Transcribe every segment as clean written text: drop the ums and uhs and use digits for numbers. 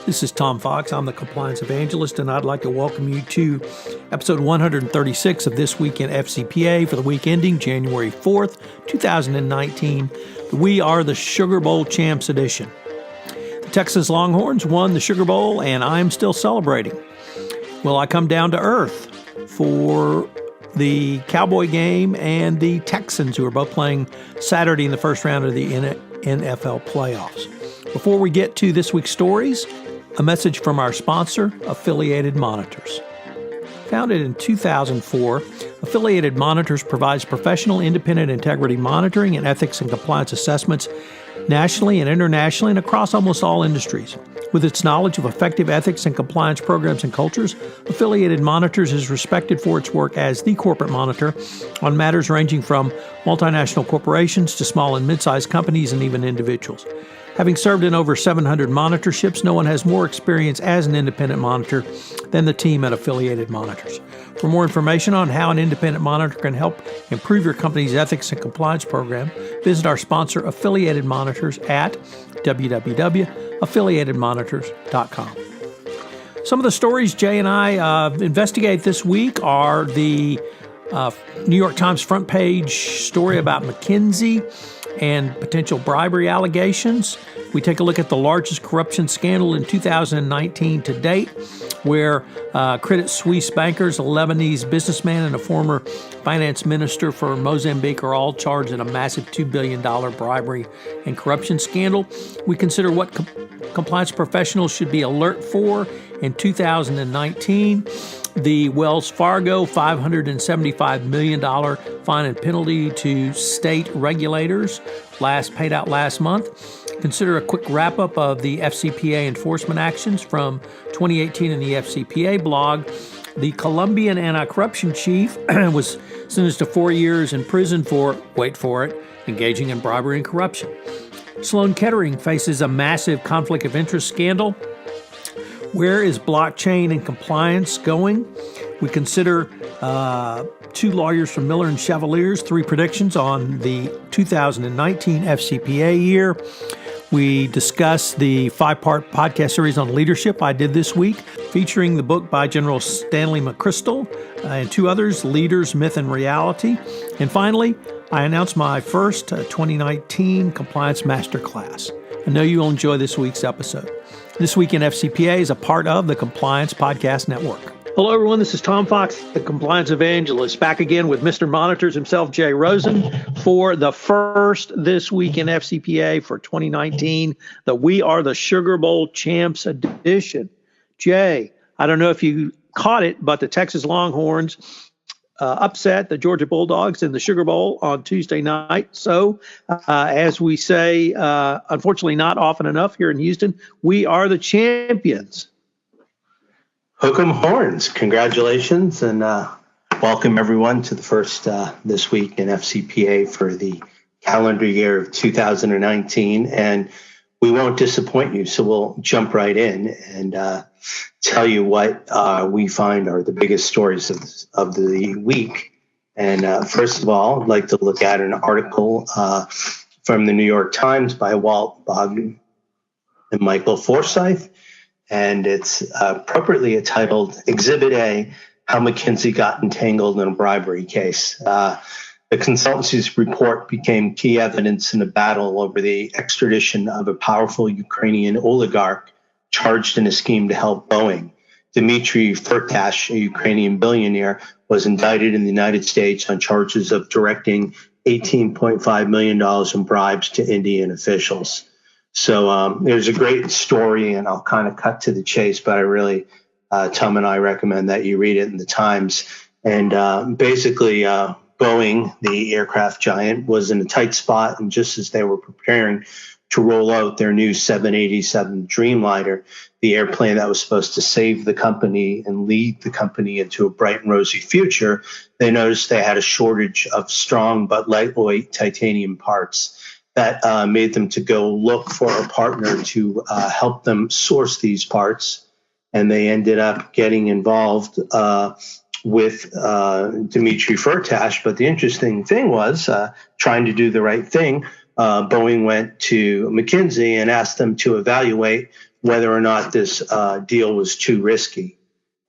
This is Tom Fox. I'm the Compliance Evangelist, and I'd like to welcome you to episode 136 of This Week in FCPA for the week ending January 4th, 2019. We are the Sugar Bowl Champs edition. The Texas Longhorns won the Sugar Bowl, and I'm still celebrating. Well, I come down to earth for the Cowboy game and the Texans, who are both playing Saturday in the first round of the NFL playoffs. Before we get to this week's stories, a message from our sponsor, Affiliated Monitors. Founded in 2004, Affiliated Monitors provides professional independent integrity monitoring and ethics and compliance assessments nationally and internationally and across almost all industries. With its knowledge of effective ethics and compliance programs and cultures, Affiliated Monitors is respected for its work as the corporate monitor on matters ranging from multinational corporations to small and mid-sized companies and even individuals. Having served in over 700 monitorships, no one has more experience as an independent monitor than the team at Affiliated Monitors. For more information on how an independent monitor can help improve your company's ethics and compliance program, visit our sponsor, Affiliated Monitors, at www.affiliatedmonitors.com. Some of the stories Jay and I investigate this week are the New York Times front page story about McKinsey and potential bribery allegations. We take a look at the largest corruption scandal in 2019 to date, where Credit Suisse bankers, a Lebanese businessman, and a former finance minister for Mozambique are all charged in a massive $2 billion bribery and corruption scandal. We consider what compliance professionals should be alert for in 2019. The Wells Fargo $575 million fine and penalty to state regulators paid out last month. Consider a quick wrap-up of the FCPA enforcement actions from 2018 in the FCPA blog. The Colombian anti-corruption chief was sentenced to 4 years in prison for, wait for it, engaging in bribery and corruption. Sloan Kettering faces a massive conflict of interest scandal. Where is blockchain and compliance going? We consider two lawyers from Miller and Chevalier's 3 predictions on the 2019 FCPA year. We discuss the 5-part podcast series on leadership I did this week, featuring the book by General Stanley McChrystal and 2 others, Leaders, Myth, and Reality. And finally, I announced my first 2019 Compliance Masterclass. I know you'll enjoy this week's episode. This Week in FCPA is a part of the Compliance Podcast Network. Hello, everyone. This is Tom Fox, the Compliance Evangelist, back again with Mr. Monitors himself, Jay Rosen, for the first This Week in FCPA for 2019, the We Are the Sugar Bowl Champs edition. Jay, I don't know if you caught it, but the Texas Longhorns upset the Georgia Bulldogs in the Sugar Bowl on Tuesday night. So, as we say, unfortunately not often enough here in Houston, we are the champions. Hook 'em horns. Congratulations, and welcome everyone to the first This Week in FCPA for the calendar year of 2019. And we won't disappoint you, so we'll jump right in and tell you what we find are the biggest stories of the week. And first of all, I'd like to look at an article from the New York Times by Walt, Bogdanich, and Michael Forsyth. And it's appropriately titled Exhibit A, How McKinsey Got Entangled in a Bribery Case. The consultancy's report became key evidence in a battle over the extradition of a powerful Ukrainian oligarch charged in a scheme to help Boeing. Dmitry Firtash, a Ukrainian billionaire, was indicted in the United States on charges of directing $18.5 million in bribes to Indian officials. So there's a great story, and I'll kind of cut to the chase, but I really, Tom and I recommend that you read it in the Times. And basically, Boeing, the aircraft giant, was in a tight spot, and just as they were preparing to roll out their new 787 Dreamliner, the airplane that was supposed to save the company and lead the company into a bright and rosy future, they noticed they had a shortage of strong but lightweight titanium parts. That made them to go look for a partner to help them source these parts, and they ended up getting involved with Dmitry Firtash. But the interesting thing was, trying to do the right thing, Boeing went to McKinsey and asked them to evaluate whether or not this deal was too risky.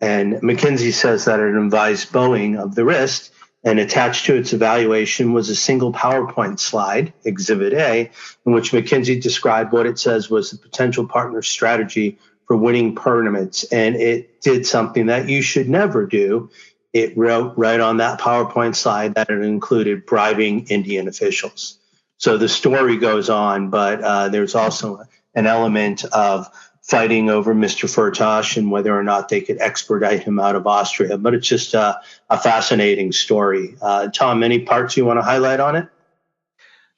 And McKinsey says that it advised Boeing of the risk, and attached to its evaluation was a single PowerPoint slide, Exhibit A, in which McKinsey described what it says was the potential partner strategy for winning tournaments. And it did something that you should never do. It wrote right on that PowerPoint slide that it included bribing Indian officials. So the story goes on, but there's also an element of fighting over Mr. Firtash and whether or not they could expedite him out of Austria. But it's just a fascinating story. Tom, any parts you want to highlight on it?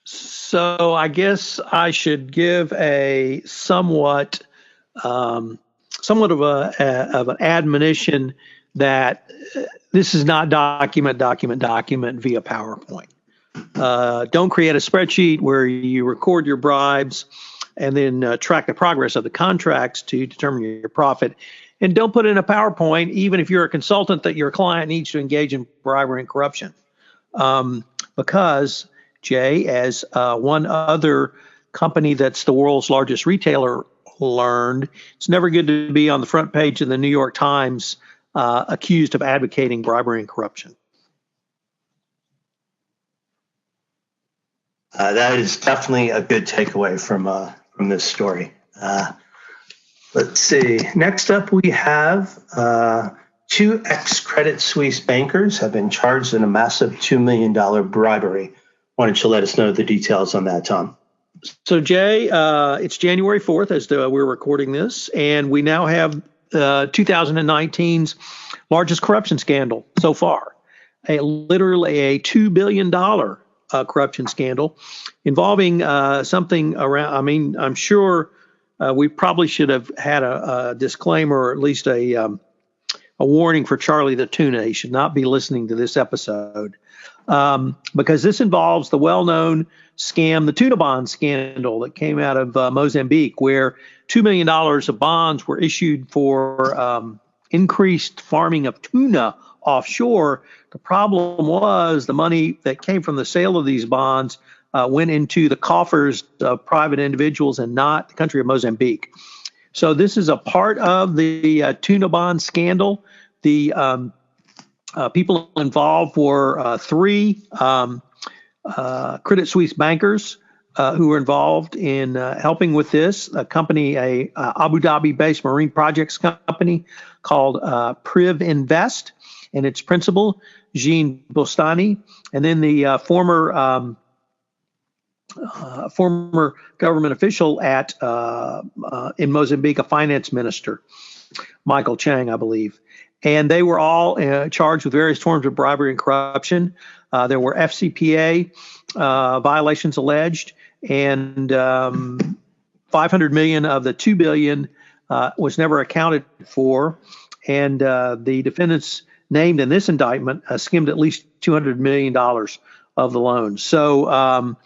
So I guess I should give a somewhat of an admonition that this is not document via PowerPoint. Don't create a spreadsheet where you record your bribes and then track the progress of the contracts to determine your profit. And don't put in a PowerPoint, even if you're a consultant, that your client needs to engage in bribery and corruption. Because, Jay, as one other company that's the world's largest retailer learned, it's never good to be on the front page of the New York Times accused of advocating bribery and corruption. That is definitely a good takeaway from this story. Let's see. Next up, we have two ex-Credit Suisse bankers have been charged in a massive $2 million bribery. Why don't you let us know the details on that, Tom? So, Jay, it's January 4th as we're recording this, and we now have 2019's largest corruption scandal so far, literally a $2 billion corruption scandal involving something around. I mean, I'm sure we probably should have had a disclaimer, or at least a warning for Charlie the Tuna. He should not be listening to this episode because this involves the well-known scam, the tuna bond scandal that came out of Mozambique, where $2 million of bonds were issued for increased farming of tuna offshore. The problem was the money that came from the sale of these bonds went into the coffers of private individuals and not the country of Mozambique. So this is a part of the tuna bond scandal. The people involved were three Credit Suisse bankers who were involved in helping with this. A company, a Abu Dhabi-based marine projects company called Priv Invest, and its principal, Jean Bostani, and then the former government official at in Mozambique, a finance minister, Michael Chang, I believe. And they were all charged with various forms of bribery and corruption. There were FCPA violations alleged, and 500 million of the 2 billion was never accounted for. And the defendants named in this indictment skimmed at least $200 million of the loan. So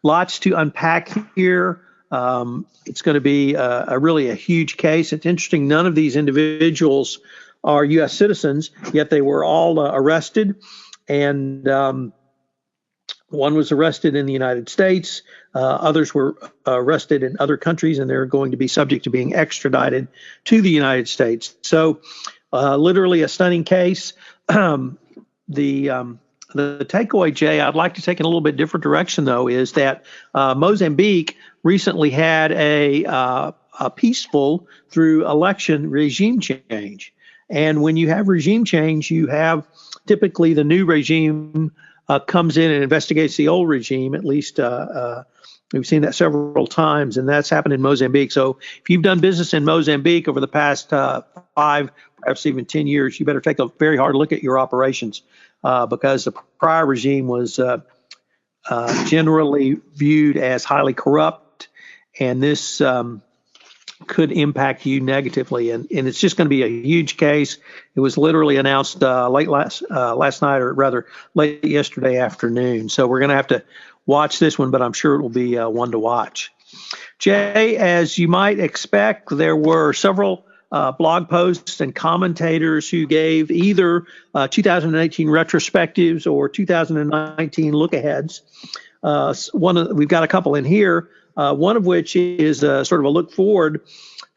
lots to unpack here. It's going to be really a huge case. It's interesting. None of these individuals are U.S. citizens, yet they were all arrested. And one was arrested in the United States. Others were arrested in other countries, and they're going to be subject to being extradited to the United States. So literally a stunning case. The takeaway, Jay, I'd like to take in a little bit different direction, though, is that Mozambique recently had a peaceful through election regime change. And when you have regime change, you have typically the new regime comes in and investigates the old regime. At least we've seen that several times, and that's happened in Mozambique. So if you've done business in Mozambique over the past 5, perhaps even 10 years, you better take a very hard look at your operations because the prior regime was generally viewed as highly corrupt, and this could impact you negatively. And it's just going to be a huge case. It was literally announced late last night, or rather late yesterday afternoon. So we're going to have to watch this one, but I'm sure it will be one to watch. Jay, as you might expect, there were several blog posts and commentators who gave either 2018 retrospectives or 2019 look-aheads. We've got a couple in here. one of which is sort of a look forward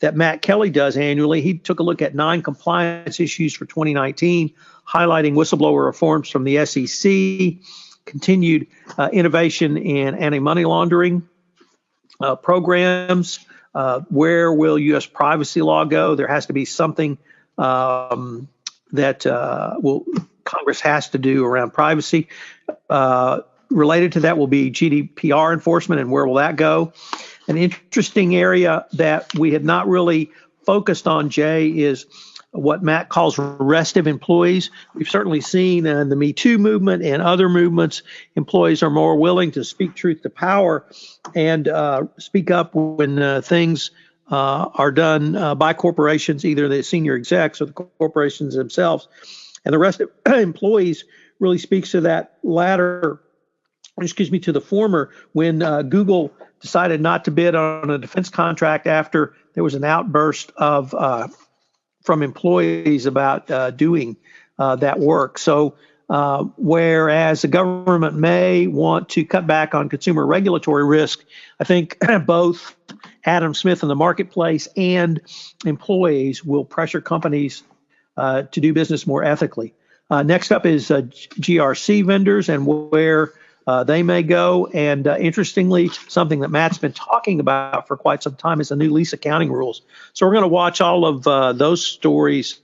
that Matt Kelly does annually. He took a look at 9 compliance issues for 2019, highlighting whistleblower reforms from the SEC, continued innovation in anti-money laundering programs. Where will U.S. privacy law go? There has to be something that Congress has to do around privacy. Related to that will be GDPR enforcement, and where will that go? An interesting area that we have not really focused on, Jay, is what Matt calls restive employees. We've certainly seen in the Me Too movement and other movements, employees are more willing to speak truth to power and speak up when things are done by corporations, either the senior execs or the corporations themselves. And the restive employees really speaks to that latter, to the former, when Google decided not to bid on a defense contract after there was an outburst from employees about doing that work. So whereas the government may want to cut back on consumer regulatory risk, I think both Adam Smith in the marketplace and employees will pressure companies to do business more ethically. Next up is GRC vendors and where they may go. And interestingly, something that Matt's been talking about for quite some time is the new lease accounting rules. So we're going to watch all of those stories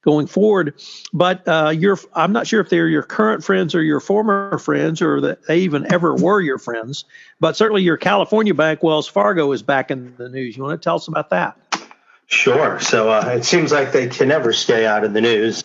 going forward. But I'm not sure if they're your current friends or your former friends, or that they even ever were your friends. But certainly your California bank, Wells Fargo, is back in the news. You want to tell us about that? Sure. So it seems like they can never stay out of the news.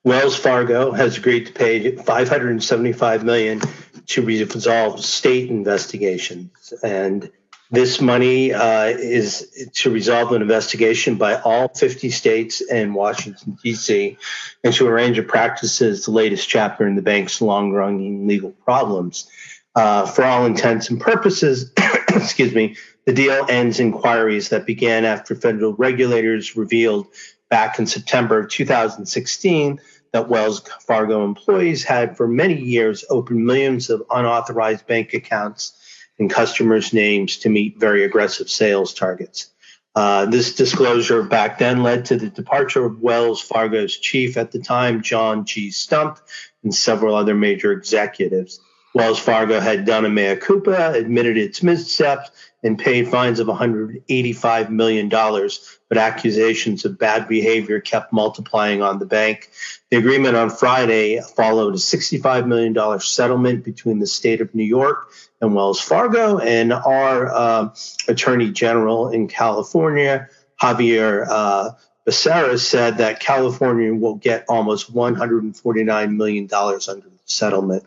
Wells Fargo has agreed to pay $575 million to resolve state investigations, and this money is to resolve an investigation by all 50 states and Washington, D.C., and to arrange a practices the latest chapter in the bank's long-running legal problems. For all intents and purposes, the deal ends inquiries that began after federal regulators revealed back in September of 2016 that Wells Fargo employees had for many years opened millions of unauthorized bank accounts in customers' names to meet very aggressive sales targets. This disclosure back then led to the departure of Wells Fargo's chief at the time, John G. Stump, and several other major executives. Wells Fargo had done a mea culpa, admitted its missteps, and paid fines of $185 million, but accusations of bad behavior kept multiplying on the bank. The agreement on Friday followed a $65 million settlement between the state of New York and Wells Fargo, and our Attorney General in California, Javier Becerra, said that California will get almost $149 million under the settlement.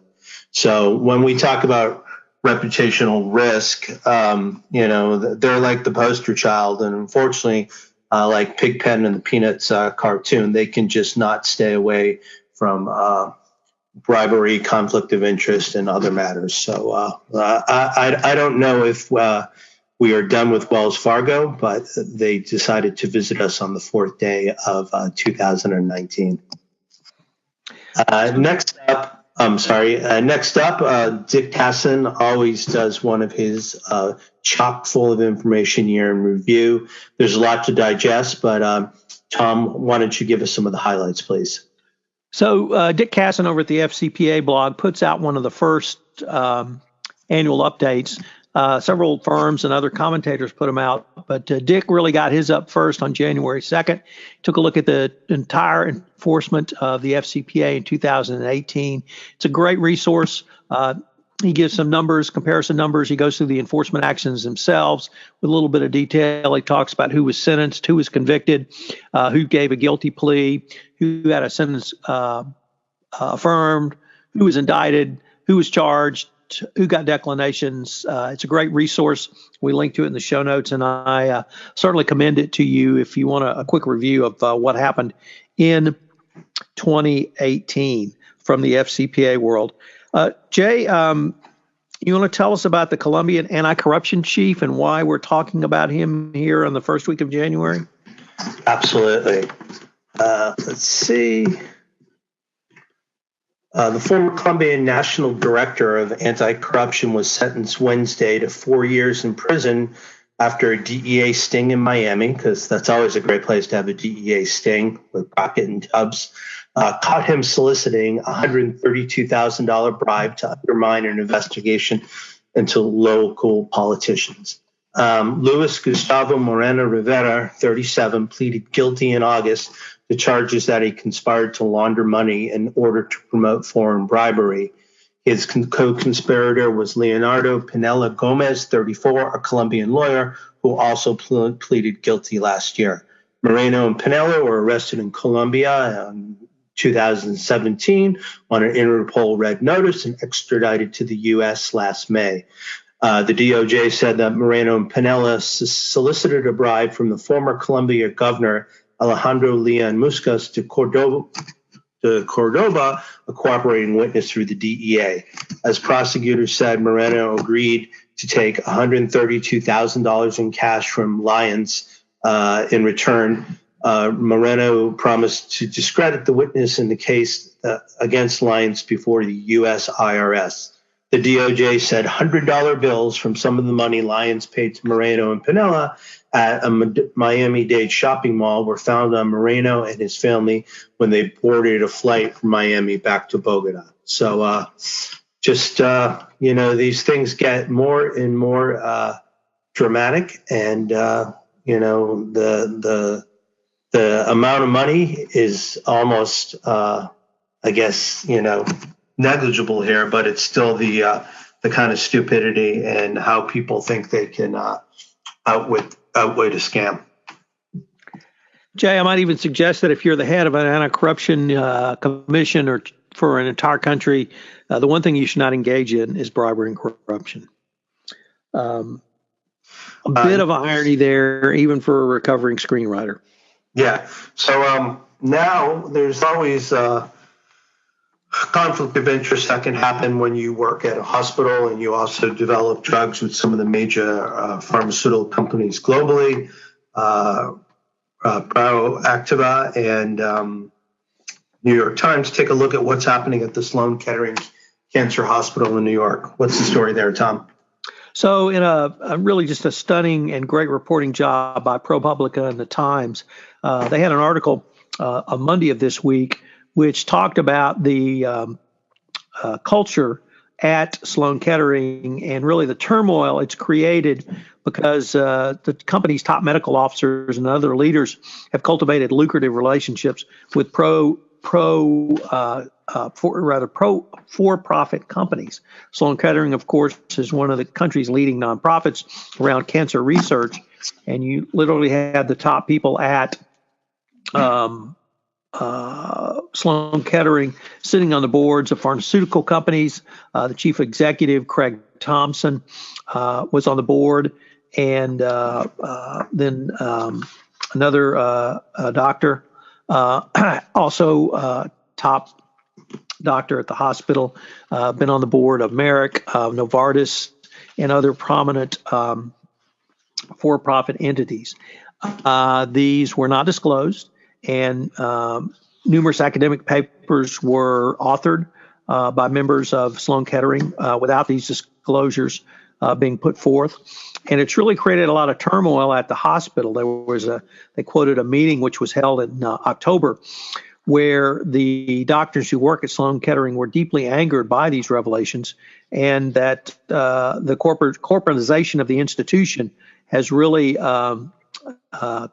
So when we talk about reputational risk, they're like the poster child, and unfortunately, like Pigpen and the Peanuts cartoon, they can just not stay away from bribery, conflict of interest, and other matters. So I don't know if we are done with Wells Fargo, but they decided to visit us on the 4th day of 2019. Next up, Dick Tassin always does one of his chock full of information year in review. There's a lot to digest, but Tom, why don't you give us some of the highlights, please? So Dick Tassin over at the FCPA blog puts out one of the first annual updates. Several firms and other commentators put them out, but Dick really got his up first on January 2nd. Took a look at the entire enforcement of the FCPA in 2018. It's a great resource. He gives some numbers, comparison numbers. He goes through the enforcement actions themselves with a little bit of detail. He talks about who was sentenced, who was convicted, who gave a guilty plea, who had a sentence affirmed, who was indicted, who was charged, who got declinations. It's a great resource. We link to it in the show notes, and I certainly commend it to you if you want a quick review of what happened in 2018 from the FCPA world. Jay, you want to tell us about the Colombian anti-corruption chief and why we're talking about him here on the first week of January? Absolutely. Let's see. The former Colombian National Director of Anti-Corruption was sentenced Wednesday to 4 years in prison after a DEA sting in Miami, because that's always a great place to have a DEA sting with Crockett and Tubbs, caught him soliciting a $132,000 bribe to undermine an investigation into local politicians. Luis Gustavo Moreno Rivera, 37, pleaded guilty in August to charges that he conspired to launder money in order to promote foreign bribery. His co-conspirator was Leonardo Pinella Gomez, 34, a Colombian lawyer who also pleaded guilty last year. Moreno and Pinella were arrested in Colombia in 2017 on an Interpol red notice and extradited to the U.S. last May. The DOJ said that Moreno and Pinella solicited a bribe from the former Colombia governor Alejandro Leon Muscas to Cordoba, a cooperating witness through the DEA. As prosecutors said, Moreno agreed to take $132,000 in cash from Lyons. In return, Moreno promised to discredit the witness in the case against Lyons before the U.S. IRS. The DOJ said $100 bills from some of the money Lyons paid to Moreno and Pinella at a Miami-Dade shopping mall were found on Moreno and his family when they boarded a flight from Miami back to Bogota. So these things get more and more dramatic, and the amount of money is almost negligible here, but it's still the kind of stupidity and how people think they can outwit a scam. Jay, I might even suggest that if you're the head of an anti-corruption commission or for an entire country, the one thing you should not engage in is bribery and corruption. A bit of irony there, even for a recovering screenwriter. Yeah. So now there's always conflict of interest that can happen when you work at a hospital and you also develop drugs with some of the major pharmaceutical companies globally, Proactiva and New York Times. Take a look at what's happening at the Sloan Kettering Cancer Hospital in New York. What's the story there, Tom? So in a really just a stunning and great reporting job by ProPublica and the Times, they had an article on Monday of this week which talked about the culture at Sloan Kettering and really the turmoil it's created because the company's top medical officers and other leaders have cultivated lucrative relationships with for-profit companies. Sloan Kettering, of course, is one of the country's leading nonprofits around cancer research, and you literally had the top people at Sloan Kettering sitting on the boards of pharmaceutical companies. The chief executive, Craig Thompson, was on the board, and then another doctor, also top doctor at the hospital, been on the board of Merck, Novartis, and other prominent for-profit entities. These were not disclosed, and numerous academic papers were authored by members of Sloan Kettering without these disclosures being put forth. And it's really created a lot of turmoil at the hospital. They quoted a meeting which was held in October where the doctors who work at Sloan Kettering were deeply angered by these revelations, and that the corporatization of the institution has really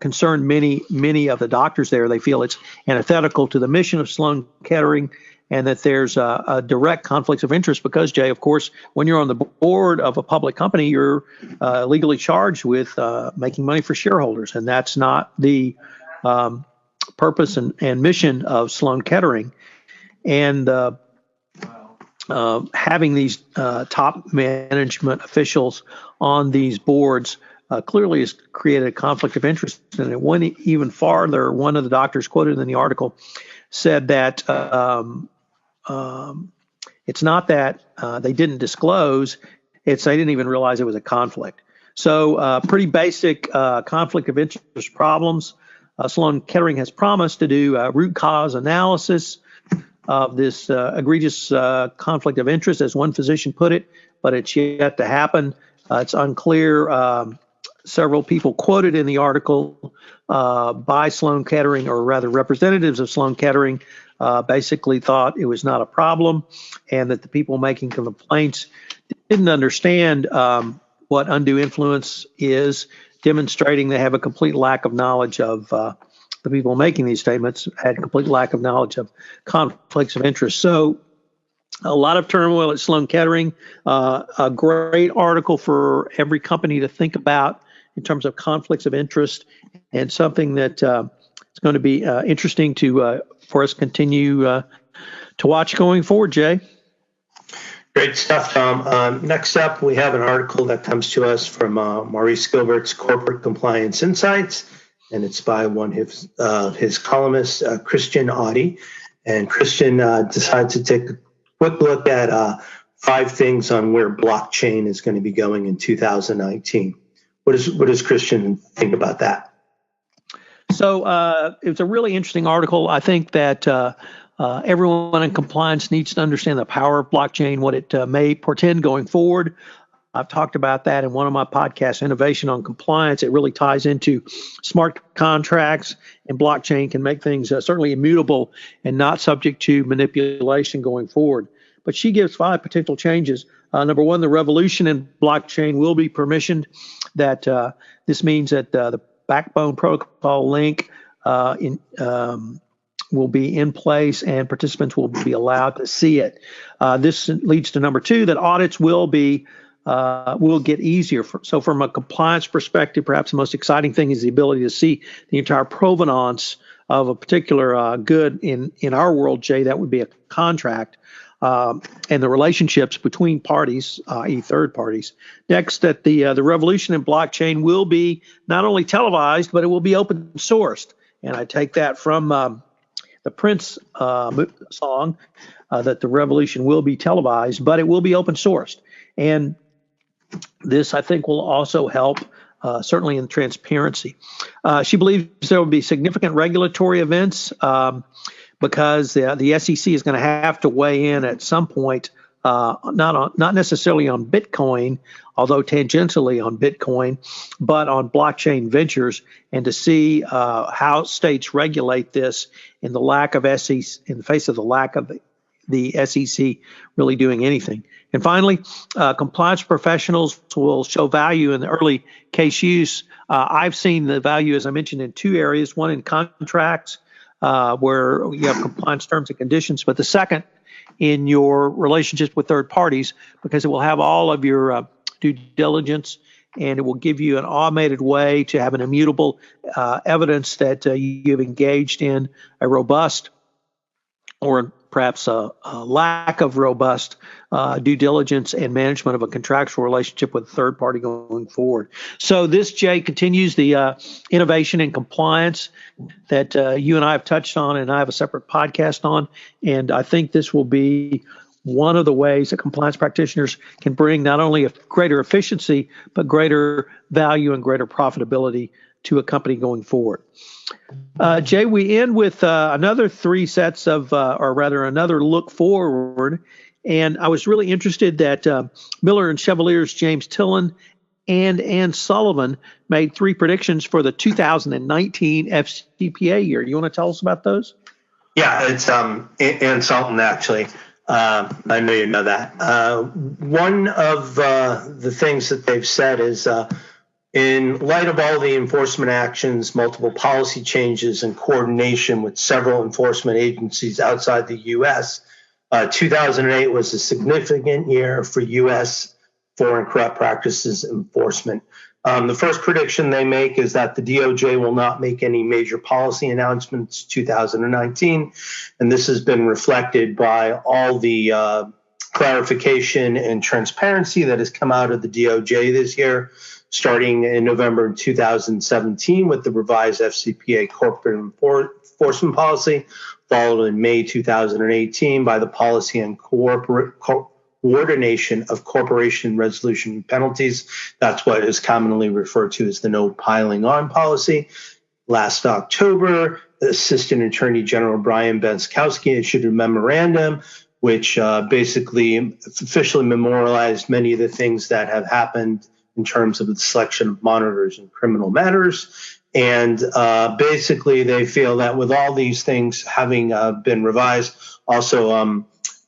concerned many of the doctors there. They feel it's antithetical to the mission of Sloan Kettering, and that there's a direct conflicts of interest because, Jay, of course, when you're on the board of a public company, you're legally charged with making money for shareholders, and that's not the purpose and mission of Sloan Kettering. And having these top management officials on these boards clearly has created a conflict of interest. And it went even farther. One of the doctors quoted in the article said that it's not that they didn't disclose, it's they didn't even realize it was a conflict. So pretty basic conflict of interest problems. Sloan Kettering has promised to do root cause analysis of this egregious conflict of interest, as one physician put it, but it's yet to happen. It's unclear. Several people quoted in the article by Sloan Kettering, or rather representatives of Sloan Kettering, basically thought it was not a problem, and that the people making complaints didn't understand what undue influence is, demonstrating they have a complete lack of knowledge of the people making these statements had complete lack of knowledge of conflicts of interest. So a lot of turmoil at Sloan Kettering, a great article for every company to think about in terms of conflicts of interest, and something that is going to be interesting to for us continue to watch going forward, Jay. Great stuff, Tom. Next up, we have an article that comes to us from Maurice Gilbert's Corporate Compliance Insights, and it's by one of his columnists, Christian Audi. And Christian decided to take a quick look at 5 things on where blockchain is going to be going in 2019. What does Christian think about that? So it's a really interesting article. I think that everyone in compliance needs to understand the power of blockchain, what it may portend going forward. I've talked about that in one of my podcasts, Innovation on Compliance. It really ties into smart contracts, and blockchain can make things certainly immutable and not subject to manipulation going forward. But she gives 5 potential changes. Number 1, the revolution in blockchain will be permissioned. That this means that the backbone protocol link will be in place, and participants will be allowed to see it. This leads to number 2, that audits will get easier. So from a compliance perspective, perhaps the most exciting thing is the ability to see the entire provenance of a particular good. In our world, Jay, that would be a contract, and the relationships between parties, i.e. third parties. Next, that the revolution in blockchain will be not only televised, but it will be open sourced. And I take that from the Prince song, that the revolution will be televised, but it will be open sourced. And this, I think, will also help, certainly in transparency. She believes there will be significant regulatory events because the SEC is going to have to weigh in at some point, not necessarily on Bitcoin, although tangentially on Bitcoin, but on blockchain ventures, and to see how states regulate this in the lack of SEC, in the face of the lack of the SEC really doing anything. And finally, compliance professionals will show value in the early case use. I've seen the value, as I mentioned, in 2 areas. One in contracts, where you have compliance terms and conditions, but the second in your relationships with third parties, because it will have all of your due diligence, and it will give you an automated way to have an immutable evidence that you've engaged in a robust, or perhaps a lack of robust due diligence and management of a contractual relationship with a third party going forward. So this, Jay, continues the innovation and compliance that you and I have touched on, and I have a separate podcast on. And I think this will be one of the ways that compliance practitioners can bring not only a greater efficiency, but greater value and greater profitability to a company going forward. Jay, we end with another 3 sets of, or rather another look forward. And I was really interested that Miller and Chevalier's James Tillen and Ann Sullivan made 3 predictions for the 2019 FCPA year. You want to tell us about those? Yeah, it's Ann Sullivan, actually. I know you know that. One of the things that they've said is, in light of all the enforcement actions, multiple policy changes, and coordination with several enforcement agencies outside the U.S., 2008 was a significant year for U.S. foreign corrupt practices enforcement. The first prediction they make is that the DOJ will not make any major policy announcements 2019, and this has been reflected by all the clarification and transparency that has come out of the DOJ this year, starting in November 2017 with the revised FCPA corporate enforcement policy, followed in May 2018 by the policy on coordination of corporation resolution penalties. That's what is commonly referred to as the no piling on policy. last October, Assistant Attorney General Brian Benskowski issued a memorandum which basically officially memorialized many of the things that have happened in terms of the selection of monitors in criminal matters. And basically, they feel that with all these things having been revised, also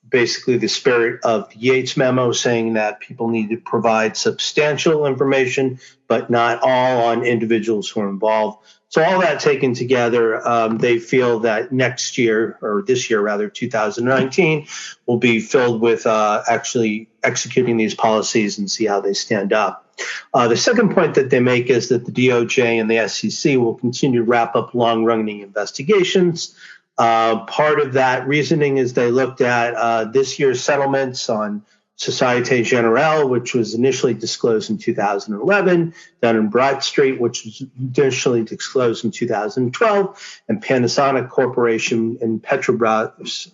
basically the spirit of the Yates memo saying that people need to provide substantial information, but not all on individuals who are involved. So all that taken together, they feel that next year, or this year rather, 2019, will be filled with actually executing these policies and see how they stand up. The second point that they make is that the DOJ and the SEC will continue to wrap up long-running investigations. Part of that reasoning is they looked at this year's settlements on Societe Generale, which was initially disclosed in 2011, Dun & Bradstreet, which was initially disclosed in 2012, and Panasonic Corporation and Petrobras,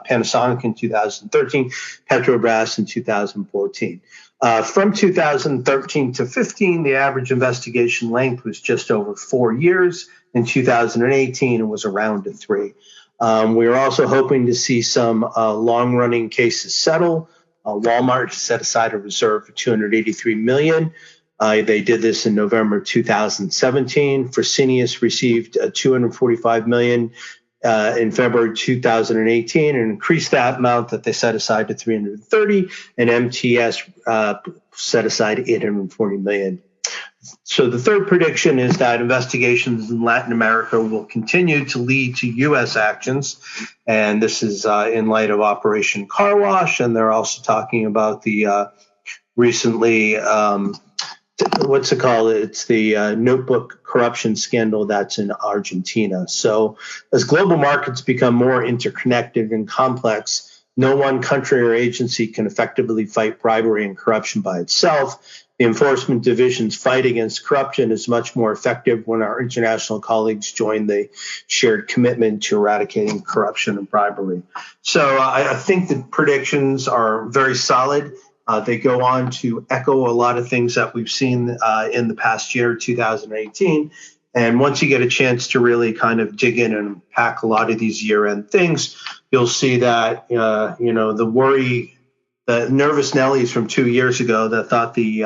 Panasonic in 2013, Petrobras in 2014. From 2013 to 15, the average investigation length was just over 4 years. In 2018, it was around 3. We are also hoping to see some long-running cases settle. Walmart set aside a reserve of $283 million. They did this in November 2017. Fresenius received $245 million in February 2018 and increased that amount that they set aside to $330, and MTS set aside $840 million. So the third prediction is that investigations in Latin America will continue to lead to U.S. actions, and this is in light of Operation Car Wash, and they're also talking about the recently, what's it called? It's the notebook corruption scandal that's in Argentina. So as global markets become more interconnected and complex, no one country or agency can effectively fight bribery and corruption by itself. The enforcement division's fight against corruption is much more effective when our international colleagues join the shared commitment to eradicating corruption and bribery. So I think the predictions are very solid. They go on to echo a lot of things that we've seen in the past year, 2018. And once you get a chance to really kind of dig in and unpack a lot of these year-end things, you'll see that, the worry, the nervous Nellies from 2 years ago that thought the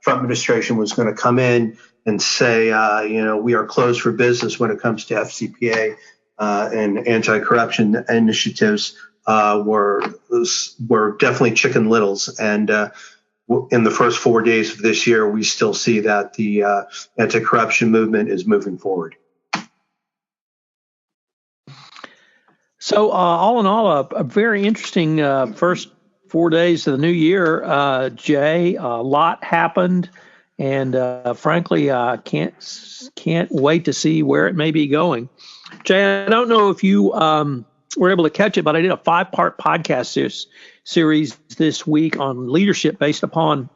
Trump administration was going to come in and say, we are closed for business when it comes to FCPA and anti-corruption initiatives were definitely chicken littles. And in the first 4 days of this year, we still see that the anti-corruption movement is moving forward. So all in all, a very interesting first 4 days of the new year, Jay. A lot happened, and frankly, can't wait to see where it may be going. Jay, I don't know if you were able to catch it, but I did a 5-part podcast series this week on leadership based upon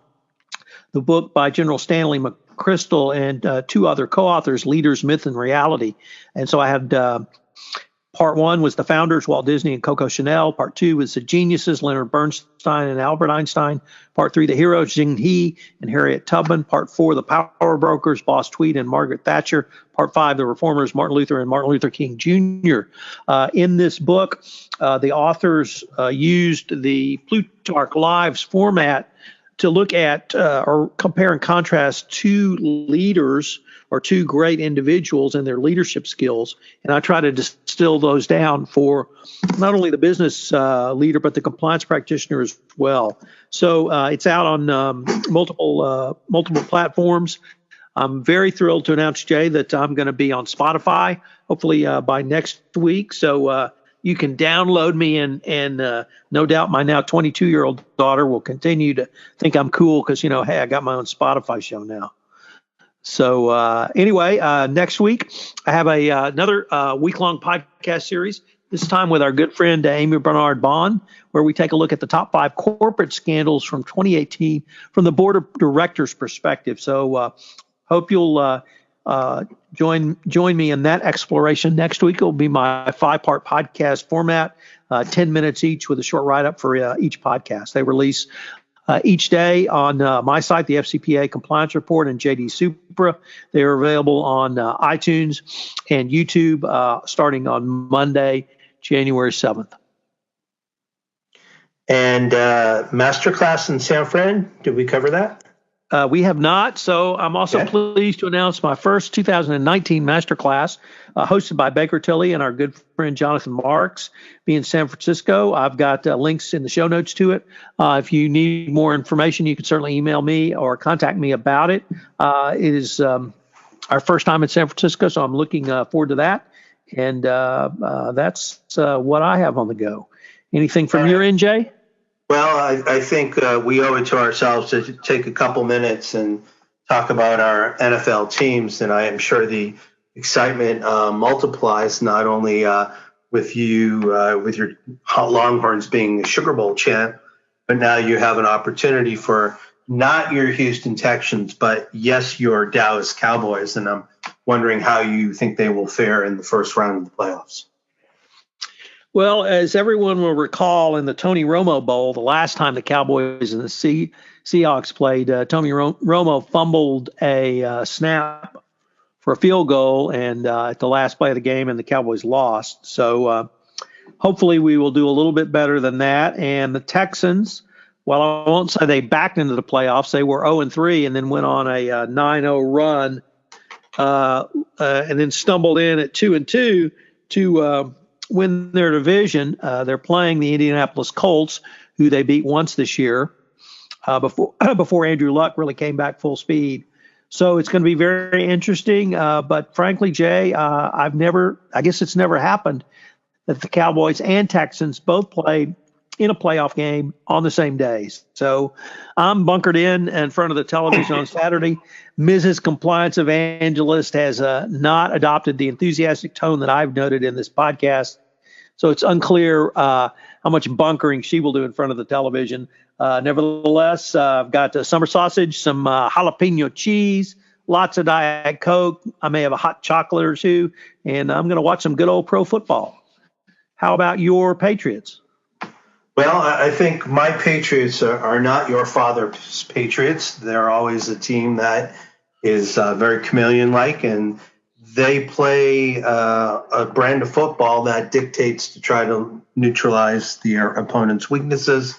the book by General Stanley McChrystal and 2 other co-authors, Leaders, Myth, and Reality. And so I had Part 1 was the founders, Walt Disney and Coco Chanel. Part 2 was the geniuses, Leonard Bernstein and Albert Einstein. Part 3, the heroes, Jing He and Harriet Tubman. Part 4, the power brokers, Boss Tweed and Margaret Thatcher. Part 5, the reformers, Martin Luther and Martin Luther King Jr. In this book, the authors used the Plutarch Lives format to look at or compare and contrast 2 leaders or 2 great individuals and their leadership skills. And I try to distill those down for not only the business leader, but the compliance practitioner as well. So it's out on multiple platforms. I'm very thrilled to announce, Jay, that I'm going to be on Spotify, hopefully by next week. So you can download me, and no doubt my now 22-year-old daughter will continue to think I'm cool because, hey, I got my own Spotify show now. So anyway, next week I have another week-long podcast series, this time with our good friend Amy Bernard Bond, where we take a look at the top 5 corporate scandals from 2018 from the board of directors perspective. So hope you'll join me in that exploration. Next week will be my 5-part podcast format, 10 minutes each with a short write-up for each podcast. They release each day on my site, the FCPA Compliance Report and JD Supra. They are available on iTunes and YouTube starting on Monday, January 7th. And Masterclass in San Fran, did we cover that? We have not. So I'm also pleased to announce my first 2019 Masterclass, hosted by Baker Tilly and our good friend Jonathan Marks, be in San Francisco. I've got links in the show notes to it. If you need more information, you can certainly email me or contact me about it. It is our first time in San Francisco, so I'm looking forward to that. And that's what I have on the go. Anything from your end, Jay? Well, I think we owe it to ourselves to take a couple minutes and talk about our NFL teams. And I am sure the excitement multiplies not only with you, with your Longhorns being the Sugar Bowl champ, but now you have an opportunity for not your Houston Texans, but yes, your Dallas Cowboys. And I'm wondering how you think they will fare in the first round of the playoffs. Well, as everyone will recall, in the Tony Romo Bowl, the last time the Cowboys and the Seahawks played, Tony Romo fumbled a snap for a field goal, and at the last play of the game, and the Cowboys lost. So hopefully we will do a little bit better than that. And the Texans, well, I won't say they backed into the playoffs. They were 0-3 and then went on a 9-0 run and then stumbled in at 2-2 to win their division. They're playing the Indianapolis Colts, who they beat once this year before Andrew Luck really came back full speed. So it's going to be very interesting. But frankly, Jay, I guess it's never happened that the Cowboys and Texans both played in a playoff game on the same days. So I'm bunkered in front of the television on Saturday. Mrs. Compliance Evangelist has not adopted the enthusiastic tone that I've noted in this podcast. So it's unclear how much bunkering she will do in front of the television. Nevertheless, I've got summer sausage, some jalapeno cheese, lots of Diet Coke. I may have a hot chocolate or two, and I'm going to watch some good old pro football. How about your Patriots? Well, I think my Patriots are not your father's Patriots. They're always a team that is very chameleon-like, and they play a brand of football that dictates to try to neutralize their opponent's weaknesses.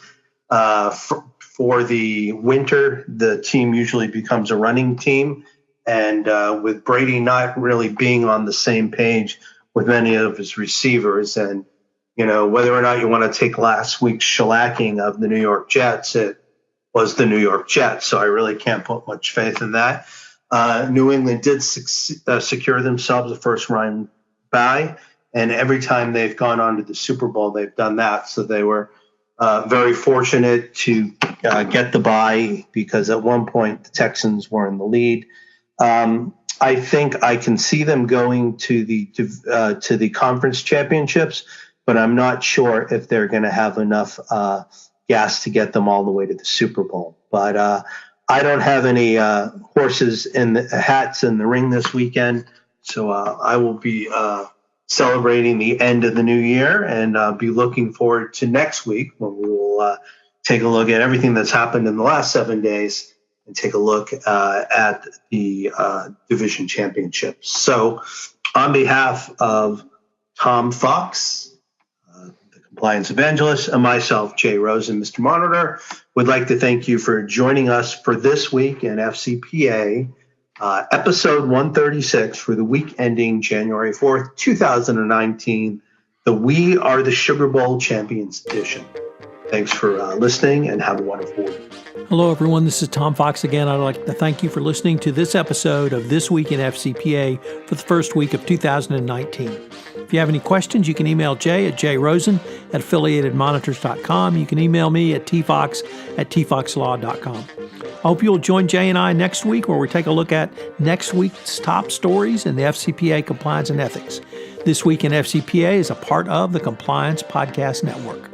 For the winter, the team usually becomes a running team, and with Brady not really being on the same page with many of his receivers, and whether or not you want to take last week's shellacking of the New York Jets, it was the New York Jets, so I really can't put much faith in that. New England did secure themselves a first-round bye, and every time they've gone on to the Super Bowl, they've done that. So they were very fortunate to get the bye because at one point the Texans were in the lead. I think I can see them going to the conference championships, but I'm not sure if they're going to have enough gas to get them all the way to the Super Bowl. But I don't have any horses in the hats in the ring this weekend, so I will be celebrating the end of the new year and be looking forward to next week when we will take a look at everything that's happened in the last 7 days and take a look at the division championships. So on behalf of Tom Fox, the Compliance Evangelist, and myself, Jay Rosen, Mr. Monitor, would like to thank you for joining us for this week in FCPA, episode 136 for the week ending January 4th, 2019, the We Are the Sugar Bowl Champions edition. Thanks for listening and have a wonderful week. Hello, everyone. This is Tom Fox again. I'd like to thank you for listening to this episode of This Week in FCPA for the first week of 2019. If you have any questions, you can email Jay at jrosen@affiliatedmonitors.com. You can email me at tfox@tfoxlaw.com. I hope you'll join Jay and I next week where we take a look at next week's top stories in the FCPA compliance and ethics. This Week in FCPA is a part of the Compliance Podcast Network.